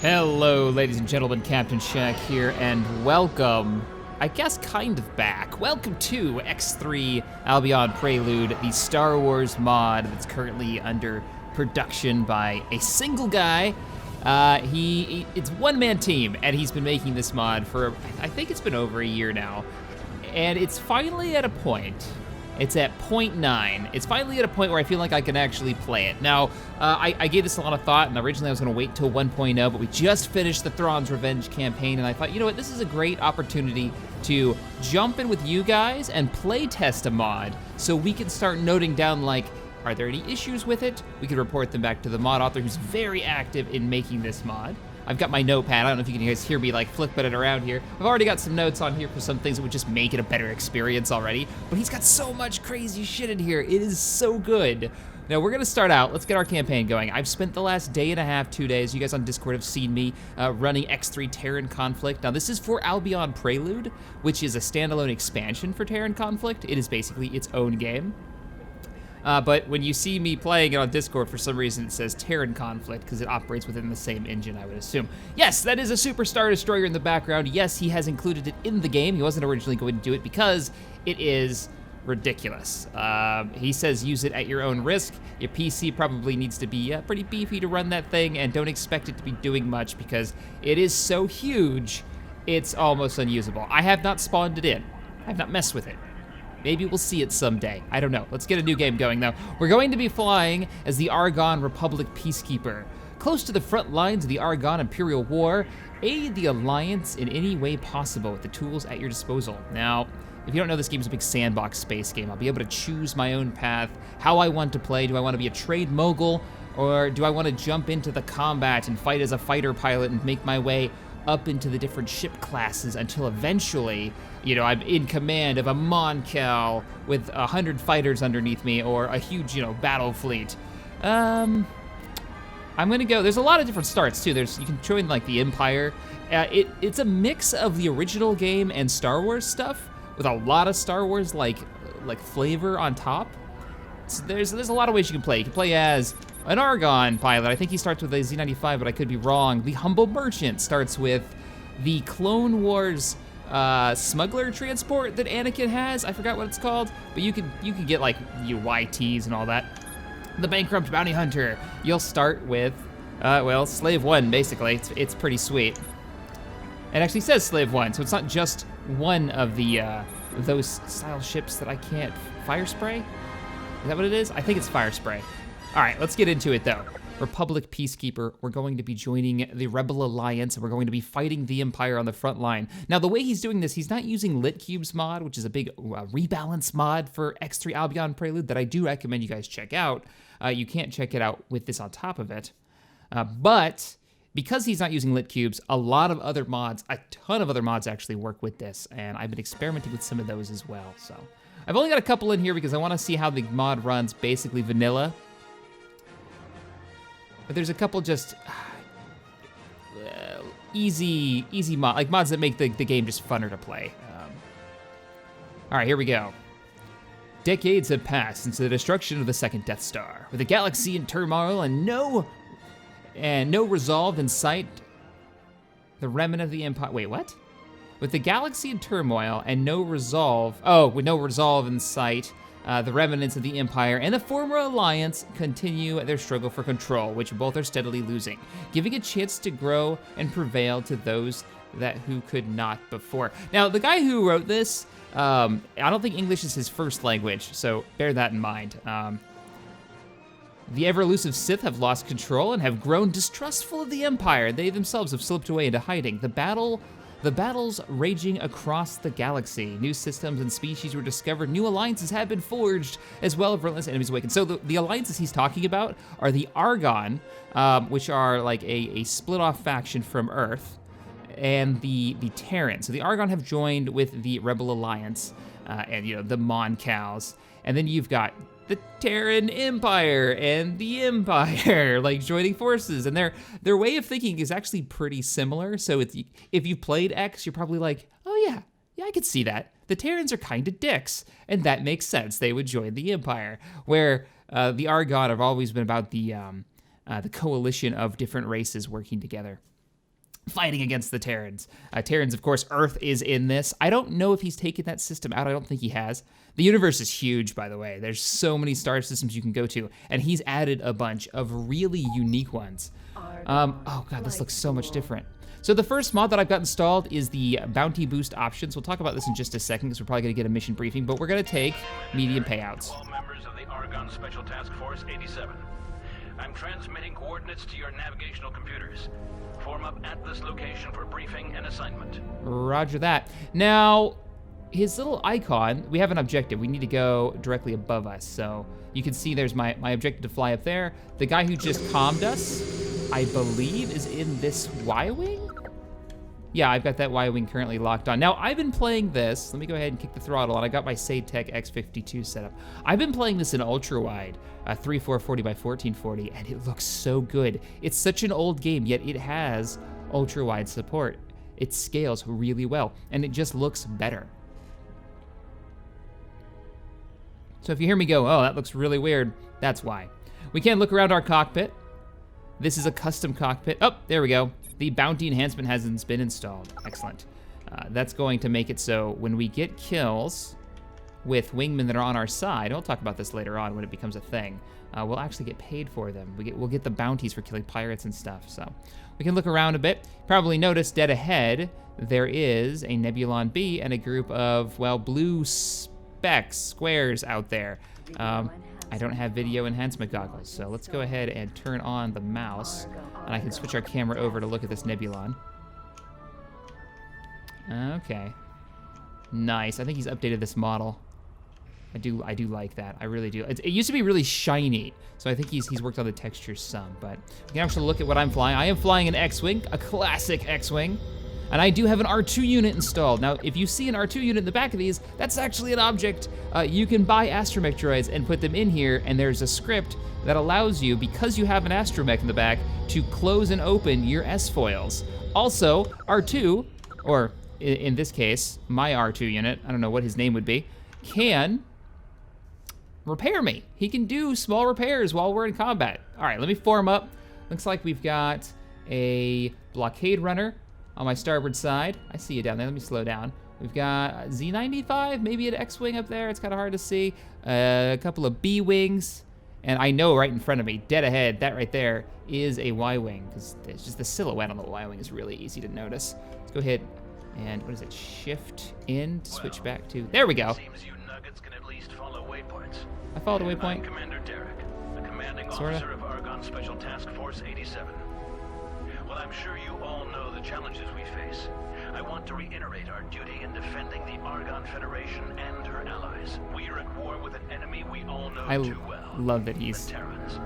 Hello, ladies and gentlemen, Captain Shaq here, and welcome, I guess kind of back. Welcome to X3 Albion Prelude, the Star Wars mod that's currently under production by a single guy. It's one-man team, and he's been making this mod for, I think it's been over a year now. And it's finally at a point. It's at 0.9. It's finally at a point where I feel like I can actually play it. Now, I gave this a lot of thought, and originally I was gonna wait till 1.0, but we just finished the Thrawn's Revenge campaign, and I thought, you know what, this is a great opportunity to jump in with you guys and play test a mod so we can start noting down, like, are there any issues with it? We could report them back to the mod author who's very active in making this mod. I've got my notepad. I don't know if you can guys hear me like flipping it around here. I've already got some notes on here for some things that would just make it a better experience already, but he's got so much crazy shit in here. It is so good. Now we're gonna start out, let's get our campaign going. I've spent the last day and a half, 2 days, you guys on Discord have seen me running X3 Terran Conflict. Now this is for Albion Prelude, which is a standalone expansion for Terran Conflict. It is basically its own game. But when you see me playing it on Discord, for some reason it says Terran Conflict, because it operates within the same engine, I would assume. Yes, that is a Super Star Destroyer in the background. Yes, he has included it in the game. He wasn't originally going to do it because it is ridiculous. He says use it at your own risk. Your PC probably needs to be pretty beefy to run that thing, and don't expect it to be doing much because it is so huge, it's almost unusable. I have not spawned it in. I have not messed with it. Maybe we'll see it someday. I don't know. Let's get a new game going, though. We're going to be flying as the Argonne Republic Peacekeeper. Close to the front lines of the Argonne Imperial War, aid the Alliance in any way possible with the tools at your disposal. Now, if you don't know, this game is a big sandbox space game. I'll be able to choose my own path, how I want to play. Do I want to be a trade mogul, or do I want to jump into the combat and fight as a fighter pilot and make my way up into the different ship classes until eventually, you know, I'm in command of a Mon Cal with 100 fighters underneath me, or a huge, you know, battle fleet. I'm gonna go, there's a lot of different starts too. You can join like the Empire. It's a mix of the original game and Star Wars stuff with a lot of Star Wars like flavor on top. So there's a lot of ways you can play. You can play as an Argonne pilot. I think he starts with a Z95, but I could be wrong. The Humble Merchant starts with the Clone Wars smuggler transport that Anakin has. I forgot what it's called, but you can get like YTs and all that. The Bankrupt Bounty Hunter. You'll start with, well, Slave 1, basically. It's pretty sweet. It actually says Slave 1, so it's not just one of the those style ships that I can't fire spray. Is that what it is? I think it's fire spray. All right, let's get into it though. Republic Peacekeeper, we're going to be joining the Rebel Alliance, and we're going to be fighting the Empire on the front line. Now, the way he's doing this, he's not using LitCubes mod, which is a big rebalance mod for X3 Albion Prelude that I do recommend you guys check out. You can't check it out with this on top of it. But because he's not using LitCubes, a lot of other mods, a ton of other mods actually work with this, and I've been experimenting with some of those as well. So I've only got a couple in here because I want to see how the mod runs basically vanilla. But there's a couple just easy mods, like mods that make the game just funner to play. All right, here we go. Decades have passed since the destruction of the second Death Star. With the galaxy in turmoil and no resolve in sight, the remnant of the Empire, wait, what? With the galaxy in turmoil and with no resolve in sight, the remnants of the Empire and the former Alliance continue their struggle for control, which both are steadily losing, giving a chance to grow and prevail to those who could not before. Now, the guy who wrote this, I don't think English is his first language, so bear that in mind. The ever-elusive Sith have lost control and have grown distrustful of the Empire. They themselves have slipped away into hiding. The battles raging across the galaxy. New systems and species were discovered. New alliances have been forged, as well as relentless enemies awakened. So the alliances he's talking about are the Argonne, which are like a split-off faction from Earth, and the Terran. So the Argonne have joined with the Rebel Alliance, and you know, the Mon Cals. And then you've got the Terran Empire and the Empire, like joining forces, and their way of thinking is actually pretty similar. So if you've played X, you're probably like, oh yeah, I could see that. The Terrans are kind of dicks, and that makes sense. They would join the Empire, where the Argonne have always been about the coalition of different races working together. fighting against the Terrans. Terrans, of course, Earth is in this. I don't know if he's taken that system out. I don't think he has. The universe is huge, by the way. There's so many star systems you can go to, and he's added a bunch of really unique ones. Oh God, this looks so much different. So the first mod that I've got installed is the bounty boost options. We'll talk about this in just a second because we're probably gonna get a mission briefing, but we're gonna take medium payouts. All members of the Argonne Special Task Force 87. I'm transmitting coordinates to your navigational computers. Form up at this location for briefing and assignment. Roger that. Now, his little icon, we have an objective. We need to go directly above us. So you can see there's my objective to fly up there. The guy who just calmed us, I believe, is in this Y-Wing? Yeah, I've got that Y-Wing currently locked on. Now, I've been playing this. Let me go ahead and kick the throttle, and I got my SadeTech X52 set up. I've been playing this in ultra-wide, 3440 by 1440, and it looks so good. It's such an old game, yet it has ultra-wide support. It scales really well, and it just looks better. So if you hear me go, oh, that looks really weird, that's why. We can look around our cockpit. This is a custom cockpit. Oh, there we go. The bounty enhancement hasn't been installed. Excellent. That's going to make it so when we get kills with wingmen that are on our side, we'll talk about this later on when it becomes a thing, we'll actually get paid for them. We'll get the bounties for killing pirates and stuff. So we can look around a bit. Probably notice dead ahead, there is a Nebulon B and a group of, well, blue specks, squares out there. I don't have video enhancement goggles, so let's go ahead and turn on the mouse, and I can switch our camera over to look at this Nebulon. Okay. Nice. I think he's updated this model. I do like that. I really do. It used to be really shiny, so I think he's worked on the textures some, but we can actually look at what I'm flying. I am flying an X-Wing, a classic X-Wing. And I do have an R2 unit installed. Now, if you see an R2 unit in the back of these, that's actually an object. You can buy astromech droids and put them in here, and there's a script that allows you, because you have an astromech in the back, to close and open your S-foils. Also, R2, or in this case, my R2 unit, I don't know what his name would be, can repair me. He can do small repairs while we're in combat. All right, let me form up. Looks like we've got a blockade runner on my starboard side. I see you down there, let me slow down. We've got Z95, maybe an X-Wing up there, it's kind of hard to see. A couple of B-Wings, and I know right in front of me, dead ahead, that right there is a Y-Wing, because it's just the silhouette on the Y-Wing is really easy to notice. Let's go ahead and, what is it, shift in to switch back to, there we go. Seems you nuggets can at least follow waypoints. I followed a waypoint. I'm Commander Derek, the commanding Sorta. officer of Argonne Special Task Force 87. Well, I'm sure you all know the challenges we face. I want to reiterate our duty in defending the Argonne Federation and her allies. We are at war with an enemy we all know too well. I love that he's the Terrans.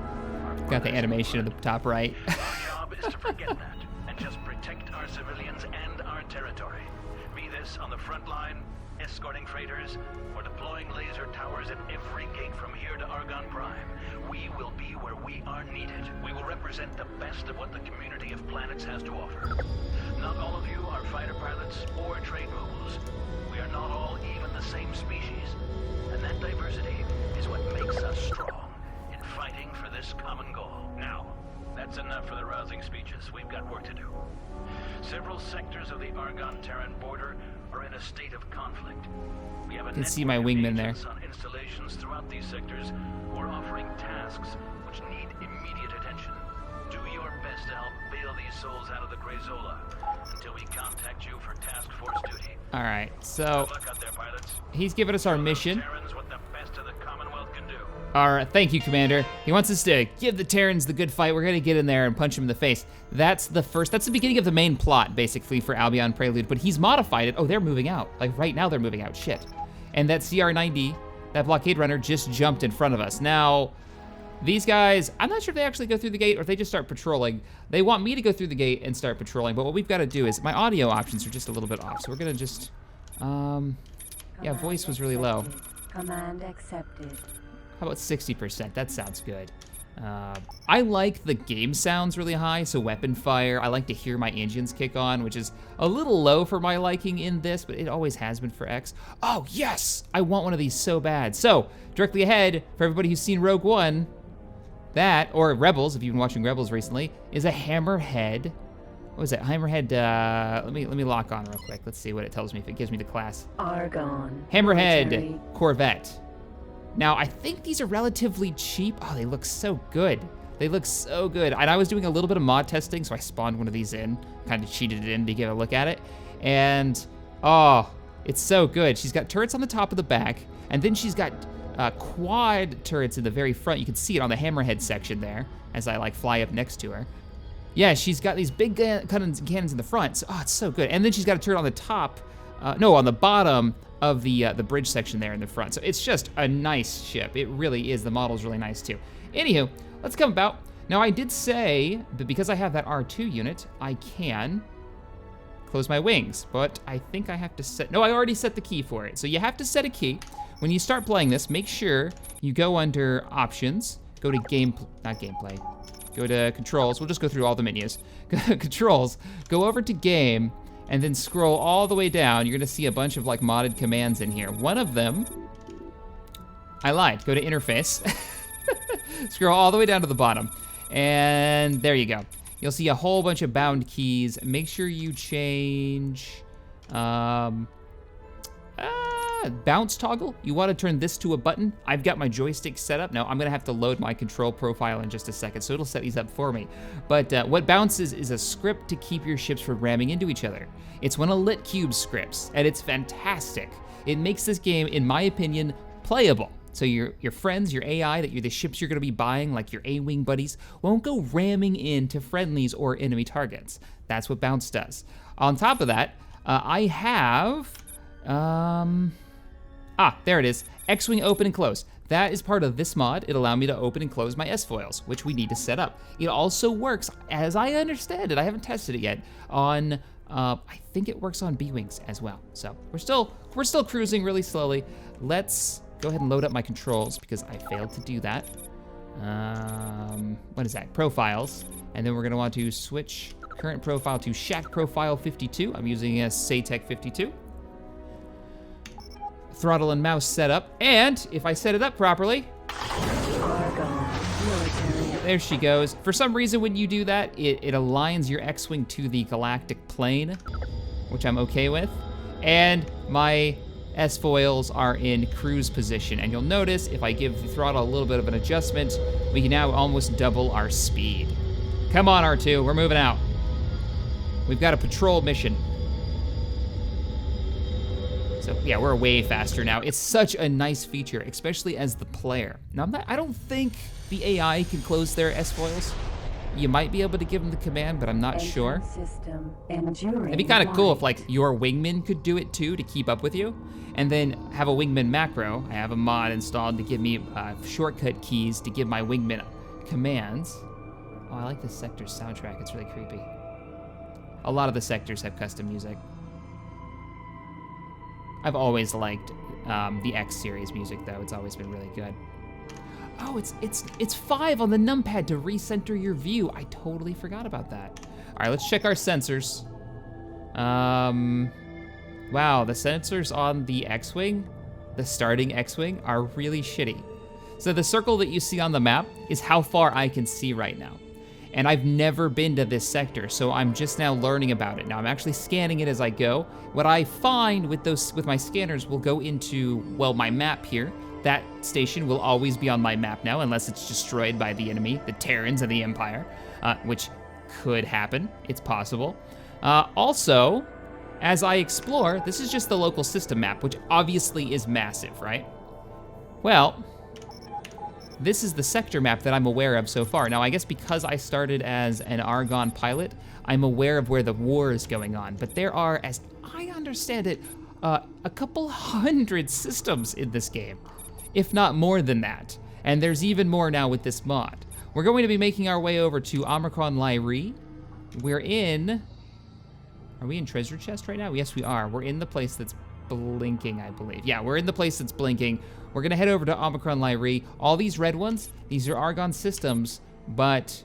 got the animation at the top right. Our job is to forget that and just protect our civilians and our territory. Be this on the front line, escorting freighters, or deploying laser towers at every gate from here to Argonne Prime. We will be where we are needed. We will represent the best of what the community of planets has to offer. Not all of you are fighter pilots or trade moguls. We are not all even the same species. And that diversity is what makes us strong in fighting for this common goal. Now, that's enough for the rousing speeches. We've got work to do. Several sectors of the Argonne-Terran border are in a state of conflict. We have a can see my wingman there. On installations throughout these sectors, we're offering tasks which need immediate attention. Do your best to help bail these souls out of the Grey Zola until we contact you for task force duty. All right, so Good luck out there, pilots. he's given us our mission. Terrans what the best of the Commonwealth can do. All right, thank you, Commander. He wants us to give the Terrans the good fight. We're gonna get in there and punch him in the face. That's the beginning of the main plot, basically, for Albion Prelude, but he's modified it. Oh, they're moving out. Like, right now they're moving out, shit. And that CR-90, that blockade runner, just jumped in front of us. Now, these guys, I'm not sure if they actually go through the gate or if they just start patrolling. They want me to go through the gate and start patrolling, but what we've gotta do is, my audio options are just a little bit off, so we're gonna just, yeah, voice was really low. Command accepted. How about 60%? That sounds good. I like the game sounds really high, so weapon fire. I like to hear my engines kick on, which is a little low for my liking in this, but it always has been for X. Oh, yes! I want one of these so bad. So, directly ahead, for everybody who's seen Rogue One, that, or Rebels, if you've been watching Rebels recently, is a hammerhead. what was it? Hammerhead, let me lock on real quick. Let's see what it tells me, if it gives me the class. Argon. Hammerhead Military. Corvette. Now, I think these are relatively cheap. Oh, they look so good. They look so good. And I was doing a little bit of mod testing, so I spawned one of these in, kind of cheated it in to get a look at it. And, oh, it's so good. She's got turrets on the top of the back, and then she's got quad turrets in the very front. You can see it on the Hammerhead section there, as I like fly up next to her. Yeah, she's got these big cannons in the front. So, oh, it's so good. And then she's got a turret on the top, no, on the bottom of the bridge section there in the front. So it's just a nice ship. It really is. The model's really nice too. Anywho, let's come about. Now, I did say that because I have that R2 unit, I can close my wings, but I think I have to set, no, I already set the key for it. So you have to set a key. When you start playing this, make sure you go under options, go to gameplay, go to controls. We'll just go through all the menus. Go to controls, go over to game, and then scroll all the way down. You're gonna see a bunch of like modded commands in here. One of them, I lied, go to interface. Scroll all the way down to the bottom. And there you go. You'll see a whole bunch of bound keys. Make sure you change, bounce toggle. You want to turn this to a button. I've got my joystick set up. Now I'm gonna have to load my control profile in just a second, so it'll set these up for me. But what bounces is a script to keep your ships from ramming into each other. It's one of LitCube's scripts, and it's fantastic. It makes this game, in my opinion, playable. So your friends, your AI, the ships you're gonna be buying, like your A-Wing buddies, won't go ramming into friendlies or enemy targets. That's what bounce does. On top of that, I have, there it is. X-Wing open and close. That is part of this mod. It'll allow me to open and close my S-foils, which we need to set up. It also works, as I understand it, I haven't tested it yet, on, I think it works on B-Wings as well. So we're still cruising really slowly. Let's go ahead and load up my controls because I failed to do that. What is that? Profiles. And then we're gonna want to switch current profile to Shack Profile 52. I'm using a SATEC 52. Throttle and mouse setup, and if I set it up properly, there she goes. For some reason, when you do that, it aligns your X-Wing to the galactic plane, which I'm okay with, and my S-foils are in cruise position. And you'll notice if I give the throttle a little bit of an adjustment, we can now almost double our speed. Come on, R2, we're moving out. We've got a patrol mission. So yeah, we're way faster now. It's such a nice feature, especially as the player. Now, I don't think the AI can close their S-foils. You might be able to give them the command, but I'm not sure. It'd be kind of cool if like your wingman could do it too to keep up with you, and then have a wingman macro. I have a mod installed to give me shortcut keys to give my wingman commands. Oh, I like this sector's soundtrack. It's really creepy. A lot of the sectors have custom music. I've always liked the X series music though. It's always been really good. Oh, it's 5 on the numpad to recenter your view. I totally forgot about that. All right, let's check our sensors. Wow, the sensors on the X-Wing, the starting X-Wing, are really shitty. So the circle that you see on the map is how far I can see right now. And I've never been to this sector, so I'm just now learning about it. Now I'm actually scanning it as I go. What I find with my scanners will go into, well, my map here. That station will always be on my map now, unless it's destroyed by the enemy, the Terrans of the Empire, which could happen. It's possible. Also, as I explore, this is just the local system map, which obviously is massive, right? Well, this is the sector map that I'm aware of so far. Now, I guess because I started as an Argon pilot, I'm aware of where the war is going on. But there are, as I understand it, a couple hundred systems in this game, if not more than that. And there's even more now with this mod. We're going to be making our way over to Omicron Lyrie. We're in, are we in Treasure Chest right now? Yes, we are. We're in the place that's blinking, I believe. Yeah, we're in the place that's blinking. We're gonna head over to Omicron Lyrie. All these red ones, these are Argon systems, but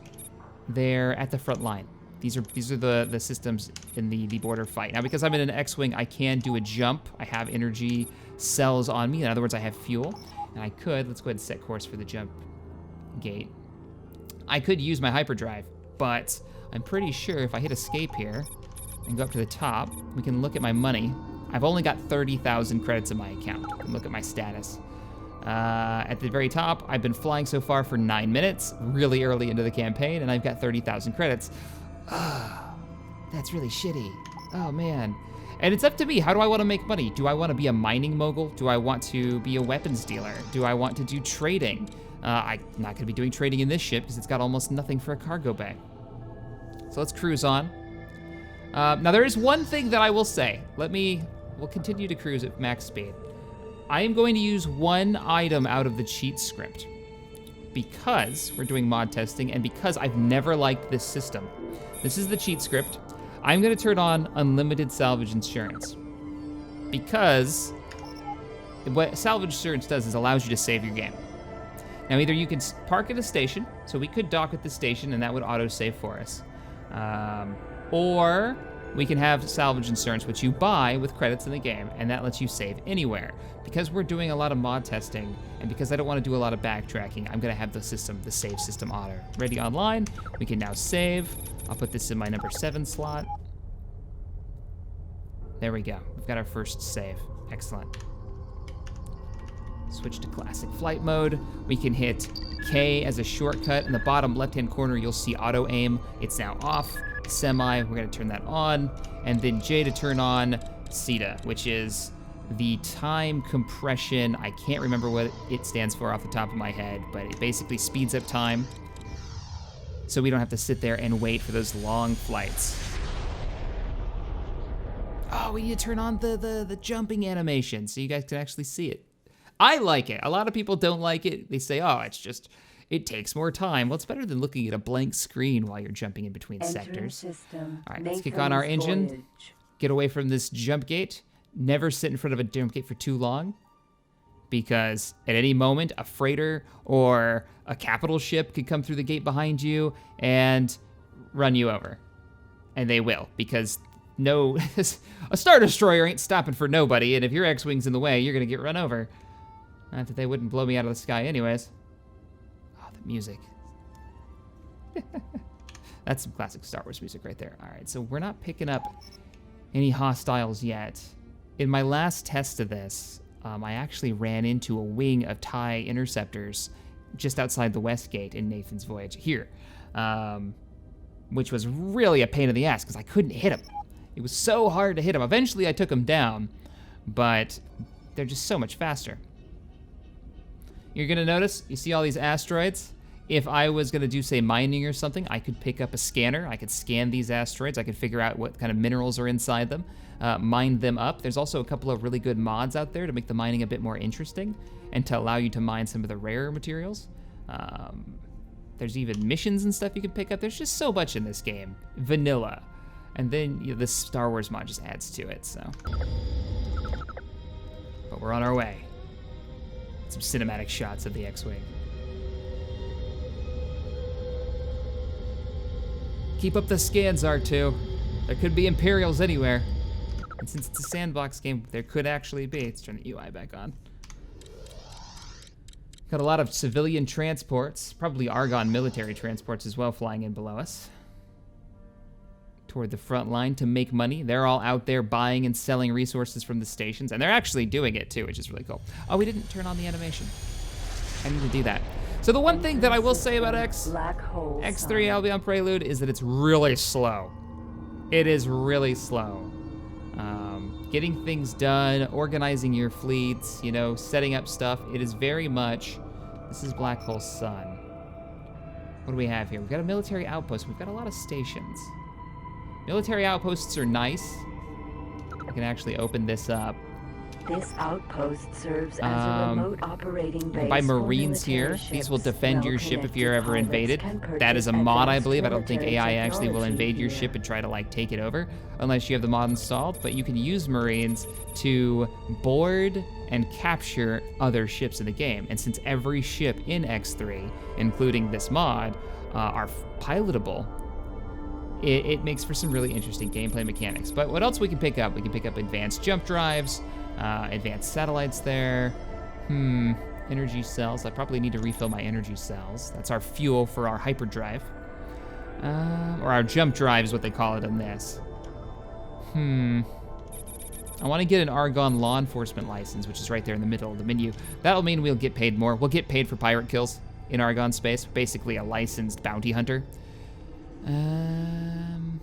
they're at the front line. These are the systems in the border fight. Now, because I'm in an X-Wing, I can do a jump. I have energy cells on me. In other words, I have fuel. And I could, let's go ahead and set course for the jump gate. I could use my hyperdrive, but I'm pretty sure if I hit escape here and go up to the top, we can look at my money. I've only got 30,000 credits in my account. And look at my status. At the very top, I've been flying so far for 9 minutes, really early into the campaign, and I've got 30,000 credits. That's really shitty. Oh man. And it's up to me. How do I want to make money? Do I want to be a mining mogul? Do I want to be a weapons dealer? Do I want to do trading? I'm not going to be doing trading in this ship because it's got almost nothing for a cargo bay. So let's cruise on. Now there is one thing that I will say. We'll continue to cruise at max speed. I am going to use one item out of the cheat script because we're doing mod testing and because I've never liked this system. This is the cheat script. I'm gonna turn on unlimited salvage insurance because what salvage insurance does is allows you to save your game. Now either you can park at a station, so we could dock at the station and that would auto-save for us. Or we can have salvage insurance, which you buy with credits in the game, and that lets you save anywhere. Because we're doing a lot of mod testing, and because I don't want to do a lot of backtracking, I'm gonna have the save system auto. Ready online, we can now save. I'll put this in my number 7 slot. There we go, we've got our first save, excellent. Switch to classic flight mode. We can hit K as a shortcut. In the bottom left-hand corner, you'll see auto aim. It's now off. Semi, we're gonna turn that on. And then J to turn on CETA, which is the time compression. I can't remember what it stands for off the top of my head, but it basically speeds up time so we don't have to sit there and wait for those long flights. Oh, we need to turn on the jumping animation so you guys can actually see it. I like it. A lot of people don't like it. They say, oh, it takes more time. Well, it's better than looking at a blank screen while you're jumping in between sectors. System. All right, let's kick on our engine. Voyage. Get away from this jump gate. Never sit in front of a jump gate for too long because at any moment, a freighter or a capital ship could come through the gate behind you and run you over. And they will, because a Star Destroyer ain't stopping for nobody, and if your X-Wing's in the way, you're gonna get run over. Not that they wouldn't blow me out of the sky anyways. Oh, the music. That's some classic Star Wars music right there. All right, so we're not picking up any hostiles yet. In my last test of this, I actually ran into a wing of TIE interceptors just outside the West Gate in Nathan's Voyage here, which was really a pain in the ass because I couldn't hit them. It was so hard to hit them. Eventually I took them down, but they're just so much faster. You're gonna notice, you see all these asteroids? If I was gonna do, say, mining or something, I could pick up a scanner, I could scan these asteroids, I could figure out what kind of minerals are inside them, mine them up. There's also a couple of really good mods out there to make the mining a bit more interesting and to allow you to mine some of the rarer materials. There's even missions and stuff you can pick up. There's just so much in this game. Vanilla. And then this Star Wars mod just adds to it, so. But we're on our way. Some cinematic shots of the X-Wing. Keep up the scans, R2. There could be Imperials anywhere. And since it's a sandbox game, there could actually be. Let's turn the UI back on. Got a lot of civilian transports, probably Argon military transports as well, flying in below us. Toward the front line to make money. They're all out there buying and selling resources from the stations, and they're actually doing it too, which is really cool. Oh, we didn't turn on the animation. I need to do that. So the one thing that I will say about X3 Albion Prelude is that it's really slow. It is really slow. Getting things done, organizing your fleets, you know, setting up stuff. It is very much, this is Black Hole Sun. What do we have here? We've got a military outpost. We've got a lot of stations. Military outposts are nice. I can actually open this up. This outpost serves as a remote operating base. By Marines here. These will defend your ship if you're ever invaded. That is a mod, I believe. I don't think AI actually will invade your ship and try to like take it over unless you have the mod installed, but you can use Marines to board and capture other ships in the game. And since every ship in X3, including this mod, are pilotable, it makes for some really interesting gameplay mechanics. But what else we can pick up? We can pick up advanced jump drives, advanced satellites there. Energy cells. I probably need to refill my energy cells. That's our fuel for our hyperdrive. Or our jump drive is what they call it in this. I want to get an Argonne law enforcement license, which is right there in the middle of the menu. That'll mean we'll get paid more. We'll get paid for pirate kills in Argonne space. Basically a licensed bounty hunter. Then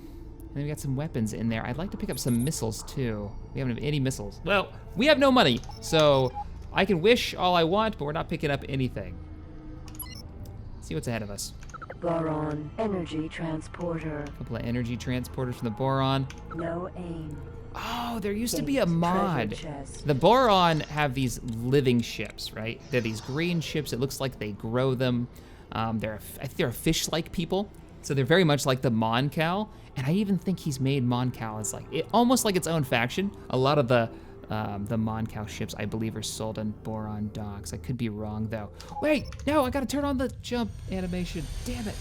we got some weapons in there. I'd like to pick up some missiles too. We haven't have any missiles. Well, we have no money, so I can wish all I want, but we're not picking up anything. Let's see what's ahead of us. Boron energy transporter. A couple of energy transporters from the Boron. No aim. Oh, there used to be a Gates, mod. treasure chest. The Boron have these living ships, right? They're these green ships. It looks like they grow them. I think they're fish-like people. So they're very much like the Mon Cal. And I even think he's made Mon Cal as almost like its own faction. A lot of the Mon Cal ships, I believe, are sold on Boron docks. I could be wrong, though. Wait, no, I gotta turn on the jump animation. Damn it.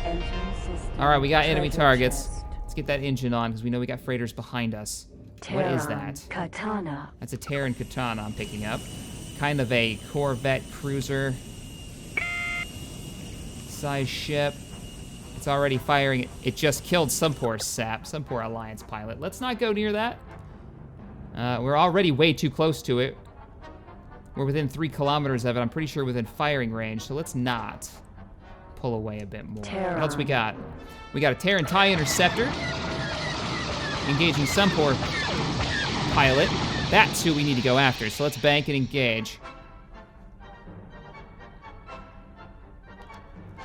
Engine system. All right, we got enemy treasure targets. chest. Let's get that engine on, because we know we got freighters behind us. What is Terran that? Katana. That's a Terran Katana I'm picking up. Kind of a Corvette cruiser size ship. It's already firing. It just killed some poor sap, some poor Alliance pilot. Let's not go near that. We're already way too close to it. We're within 3 kilometers of it. I'm pretty sure within firing range, so let's not pull away a bit more. What else we got? We got a Terran TIE Interceptor engaging some poor pilot. That's who we need to go after, so let's bank and engage.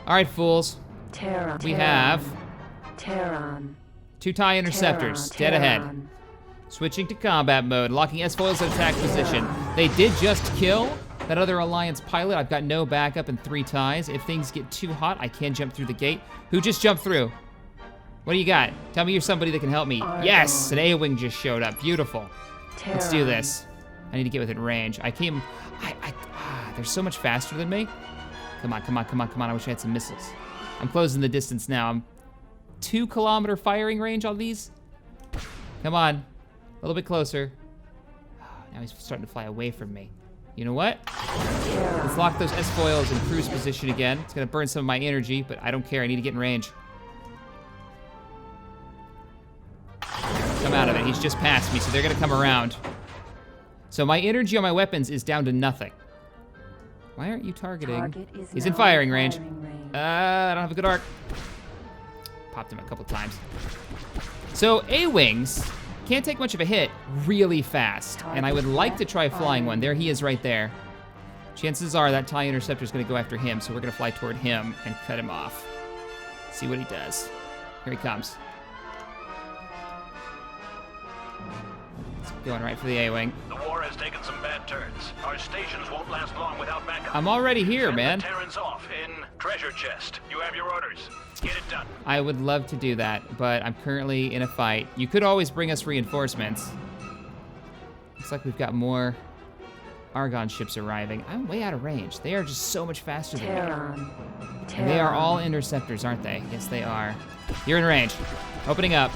All right, fools. Terran. We have Terran. 2 TIE Interceptors, dead ahead. Terran. Switching to combat mode, locking S-foils at attack position. They did just kill that other Alliance pilot. I've got no backup and 3 ties. If things get too hot, I can jump through the gate. Who just jumped through? What do you got? Tell me you're somebody that can help me. Yes, an A-Wing just showed up. Beautiful. Let's do this. I need to get within range. They're so much faster than me. Come on, come on, come on, come on. I wish I had some missiles. I'm closing the distance now. I'm 2 kilometer firing range on these. Come on. A little bit closer. Now he's starting to fly away from me. You know what? Let's lock those S-foils in cruise position again. It's gonna burn some of my energy, but I don't care. I need to get in range. Come out of it. He's just past me, so they're gonna come around. So my energy on my weapons is down to nothing. Why aren't you targeting? He's in firing range. I don't have a good arc. Popped him a couple times. So A-Wings can't take much of a hit really fast, and I would like to try flying one. There he is right there. Chances are that TIE Interceptor is gonna go after him, so we're gonna fly toward him and cut him off. See what he does. Here he comes. He's going right for the A-Wing. The war has taken some bad turns. Our stations won't last long without backup. I'm already here, Send man. the Terrans off in treasure chest. You have your orders. Get it done. I would love to do that, but I'm currently in a fight. You could always bring us reinforcements. Looks like we've got more Argonne ships arriving. I'm way out of range. They are just so much faster than me. Terran. And they are all interceptors, aren't they? Yes, they are. You're in range. Opening up.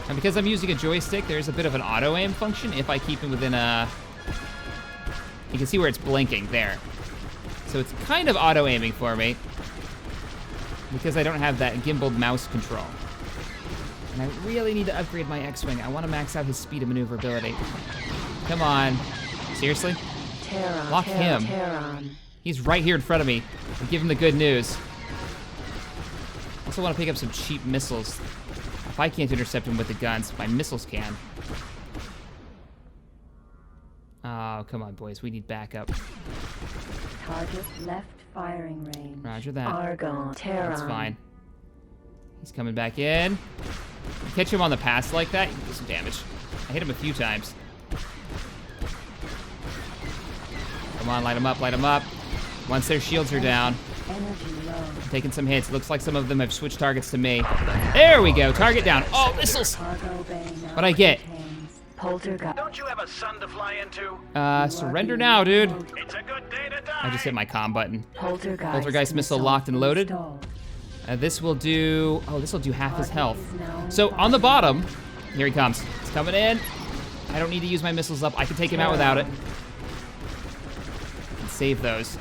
And because I'm using a joystick, there's a bit of an auto-aim function if I keep him within a... You can see where it's blinking there. So it's kind of auto-aiming for me because I don't have that gimbaled mouse control. And I really need to upgrade my X-Wing. I want to max out his speed and maneuverability. Come on. Seriously? Terran. Lock him. Terran. He's right here in front of me. And give him the good news. Also want to pick up some cheap missiles. If I can't intercept him with the guns, my missiles can. Oh, come on, boys. We need backup. Target left firing range. Roger that. Argonne. Terran. That's fine. He's coming back in. Catch him on the pass like that, you can do some damage. I hit him a few times. Come on, light him up, light him up. Once their shields are down, Energy low. I'm taking some hits. Looks like some of them have switched targets to me. There we go, target down. Oh, missiles! Cargo bay now What'd I get? contains Poltergeist. Don't you have a sun to fly into? Surrender now, dude. It's a good day to die. I just hit my comm button. Poltergeist missile locked and loaded. installed. This will do, this will do half his health. So on the bottom, here he comes. He's coming in. I don't need to use my missiles up. I can take him out without it. I can save those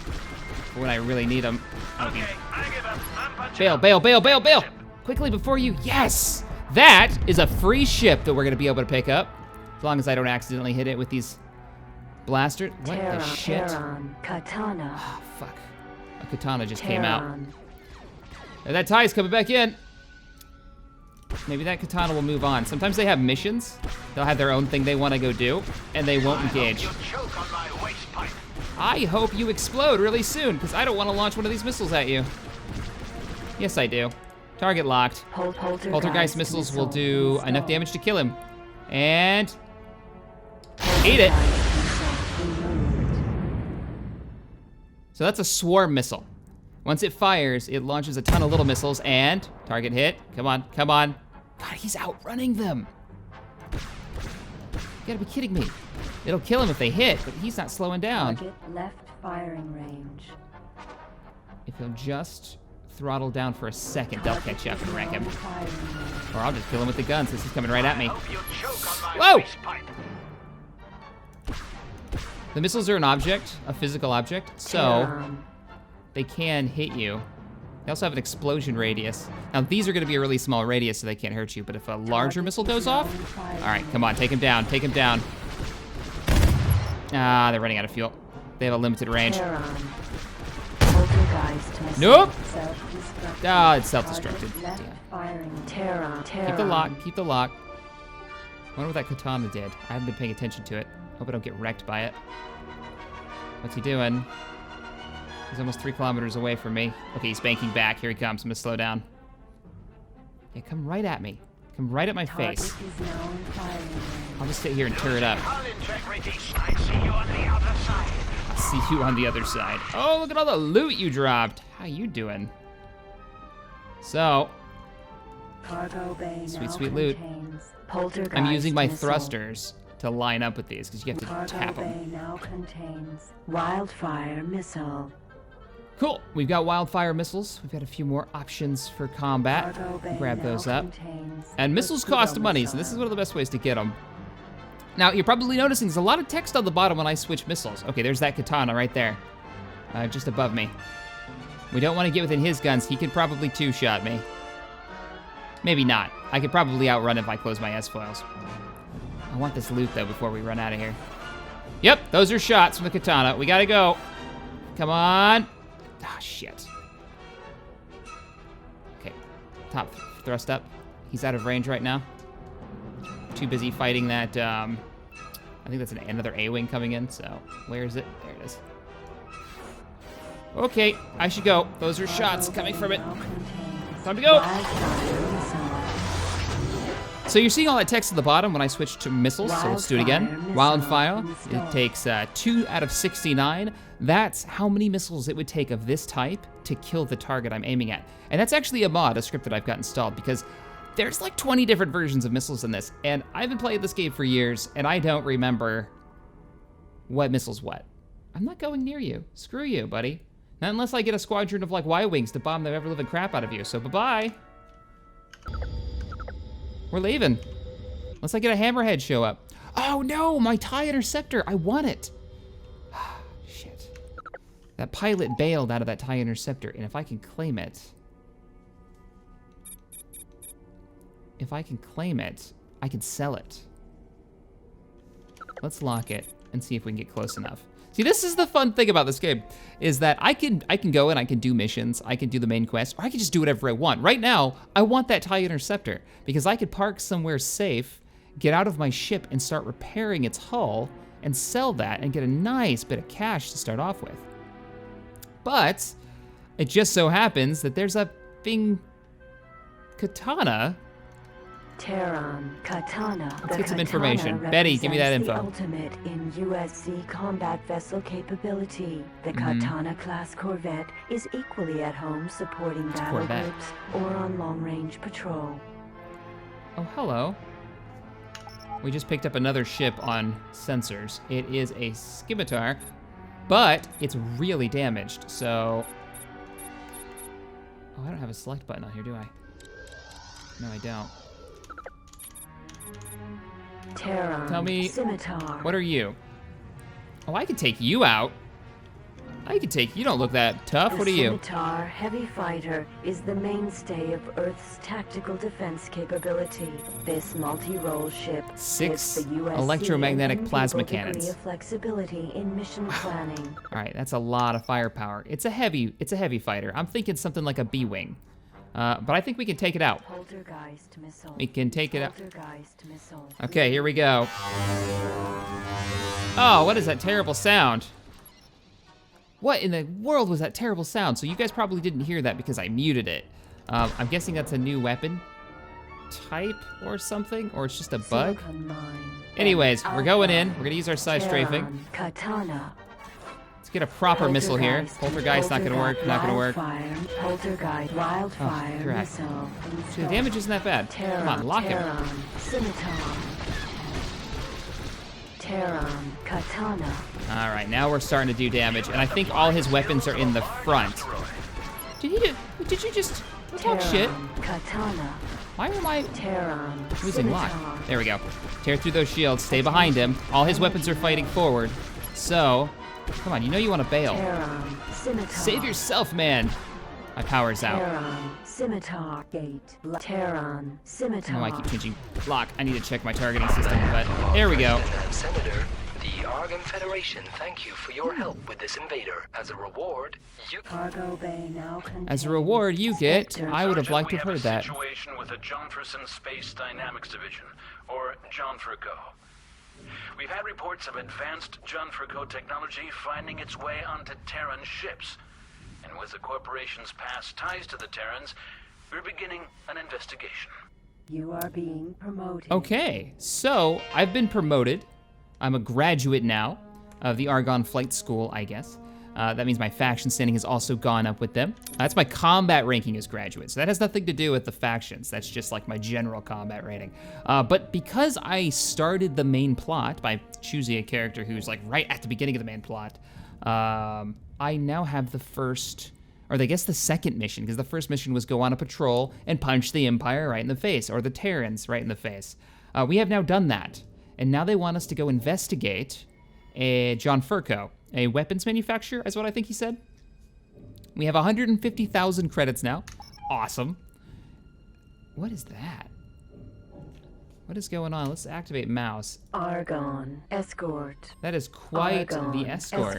for when I really need them. Okay, I give up. I'm punching Bail, out. bail, bail, bail, bail! Quickly before you, yes! That is a free ship that we're gonna be able to pick up. As long as I don't accidentally hit it with these blasters. What the shit? Terran, Katana. Oh, fuck. A katana just came out. Terran. And that tie's coming back in. Maybe that katana will move on. Sometimes they have missions. They'll have their own thing they want to go do, and they won't engage. You choke on my waste pipe. I hope you explode really soon, because I don't want to launch one of these missiles at you. Yes, I do. Target locked. Poltergeist missiles will do enough damage to kill him. And eat it. So that's a swarm missile. Once it fires, it launches a ton of little missiles and target hit. Come on, come on. God, he's outrunning them. You gotta be kidding me. It'll kill him if they hit, but he's not slowing down. Target left firing range. If he'll just throttle down for a second, they'll catch up and wreck him. Firing range. Or I'll just kill him with the gun since he's coming right at me. Hope you choke on my Whoa! waste pipe. The missiles are an object, a physical object, so Terran. they can hit you. They also have an explosion radius. Now these are gonna be a really small radius so they can't hurt you, but if a larger missile goes off, all right, come on, take him down, take him down. Ah, they're running out of fuel. They have a limited range. Terran. Poltergeist missile. Nope. Self-destructed. Ah, it's self-destructed. Target left Damn. firing. Terran. Keep the lock, keep the lock. I wonder what that katana did. I haven't been paying attention to it. Hope I don't get wrecked by it. What's he doing? He's almost 3 kilometers away from me. Okay, he's banking back. Here he comes. I'm gonna slow down. Yeah, come right at me. Come right at my Target face. is now in firing range. I'll just sit here and tear it up. Hull integrity. I see you on the other side. I'll see you on the other side. Oh, look at all the loot you dropped. How you doing? So, Cargo bay Sweet, now sweet loot. contains Poltergeist I'm using my missile. thrusters to line up with these because you have to Cargo tap them. bay now contains Wildfire missile. Cool. We've got wildfire missiles. We've got a few more options for combat. Cargo bay Grab now those up. contains And missiles torpedo cost money, so this is missile. one of the best ways to get them. Now, you're probably noticing there's a lot of text on the bottom when I switch missiles. Okay, there's that katana right there, just above me. We don't want to get within his guns. He could probably two-shot me. Maybe not. I could probably outrun if I close my S-foils. I want this loot, though, before we run out of here. Yep, those are shots from the katana. We gotta go. Come on. Ah, shit. Okay, top thrust up. He's out of range right now. Too busy fighting that, I think that's another A-wing coming in, so where is it? There it is. Okay, I should go. Those are shots coming from it. Time to go. Wildfire missile. So you're seeing all that text at the bottom when I switch to missiles, so let's do it again. Wildfire Wildfire, missile it takes 2 out of 69. That's how many missiles it would take of this type to kill the target I'm aiming at. And that's actually a mod, a script that I've got installed, because there's like 20 different versions of missiles in this, and I've been playing this game for years, and I don't remember what missile's what. I'm not going near you. Screw you, buddy. Not unless I get a squadron of like Y-Wings to bomb the ever-living crap out of you, so bye-bye. We're leaving. Unless I get a hammerhead show up. Oh no, my TIE Interceptor, I want it. Shit. That pilot bailed out of that TIE Interceptor, and if I can claim it, I can sell it. Let's lock it and see if we can get close enough. See, this is the fun thing about this game, is that I can go and I can do missions, I can do the main quest, or I can just do whatever I want. Right now, I want that TIE Interceptor, because I could park somewhere safe, get out of my ship and start repairing its hull, and sell that and get a nice bit of cash to start off with. But it just so happens that there's a thing, katana. Terran, Katana. Let's The get some Katana information. Betty, give me that represents info. The ultimate in USC combat vessel capability. The Mm-hmm. Katana class corvette is equally at home supporting battle corvette. groups or on long-range patrol. Oh, hello. We just picked up another ship on sensors. It is a Scimitar, but it's really damaged, so... Oh, I don't have a select button on here, do I? No, I don't. Terran, Tell me, Scimitar. What are you? Oh, I can take you out. I can take. You don't look that tough. The What are you? Scimitar Heavy Fighter is the mainstay of Earth's tactical defense capability. This multi-role ship 6 gives the USC electromagnetic an plasma enviable degree cannons. of flexibility in mission planning. All right, that's a lot of firepower. It's a heavy fighter. I'm thinking something like a B-wing. But I think we can take it out. Poltergeist missile. We can take it out. Poltergeist missile. Okay, here we go. Oh, what is that terrible sound? What in the world was that terrible sound? So you guys probably didn't hear that because I muted it. I'm guessing that's a new weapon type or something, or it's just a bug. Silicon mine. Anyways, we're going in. Alpha. We're gonna use our side strafing. Terran, Katana. Let's get a proper missile here. Poltergeist not gonna work, not gonna work. Wildfire, Poltergeist, wildfire, correct. missile. See, the damage isn't that bad. Come on, lock him. Terran, Scimitar. Terran, Katana. All right, now we're starting to do damage, and I think all his weapons are in the front. Did you just talk shit? Terran, Katana. Why am I Terran, losing lock? Scimitar. There we go. Tear through those shields, stay behind him. All his weapons are fighting forward. So, come on, you know you want to bail. Terran, Scimitar. Save yourself, man. My power's out. Terran, Scimitar. Gate. Terran, Scimitar. Oh, I keep changing lock. I need to check my targeting system, but there we go. And Senator, the Argon Federation thank you for your help with this invader. As a reward, you... Cargo bay now contains As a reward, you get. Spectre. I would have liked to have we heard a that. situation with the Johnferson Space Dynamics Division, or JONFRCO. We've had reports of advanced JONFRCO technology finding its way onto Terran ships. And with the corporation's past ties to the Terrans, we're beginning an investigation. You are being promoted. Okay, so I've been promoted. I'm a graduate now of the Argonne Flight School, I guess. That means my faction standing has also gone up with them. That's my combat ranking as graduate, so that has nothing to do with the factions. That's just like my general combat rating. But because I started the main plot by choosing a character who's like right at the beginning of the main plot, I now have the first, or I guess the second mission, because the first mission was go on a patrol and punch the Empire right in the face, or the Terrans right in the face. We have now done that, and now they want us to go investigate a JONFRCO, a weapons manufacturer, is what I think he said. We have 150,000 credits now. Awesome. What is that? What is going on? Let's activate mouse. Argon, escort. That is quite Argon, the escort.